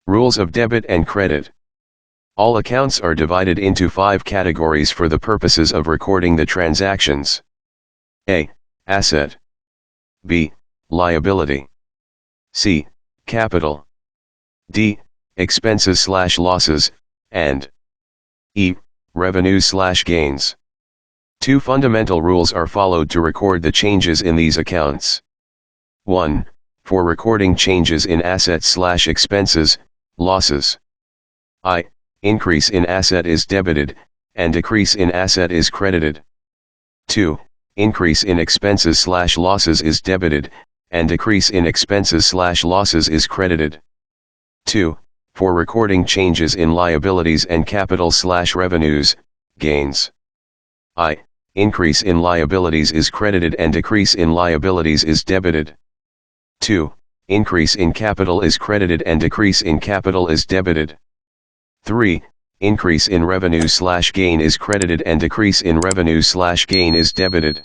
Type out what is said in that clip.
Rules of debit and credit. All accounts are divided into 5 categories for the purposes of recording the transactions. A. Asset. B. Liability. C. Capital. D. Expenses/losses, and E. Revenues/gains. 2 fundamental rules are followed to record the changes in these accounts. 1. For recording changes in assets/expenses, losses. I. Increase in asset is debited, and decrease in asset is credited. 2. Increase in expenses/losses is debited, and decrease in expenses/losses is credited. 2. For recording changes in liabilities and capital/revenues, gains. I. Increase in liabilities is credited and decrease in liabilities is debited. 2. Increase in capital is credited and decrease in capital is debited. 3. Increase in revenue/gain is credited and decrease in revenue/gain is debited.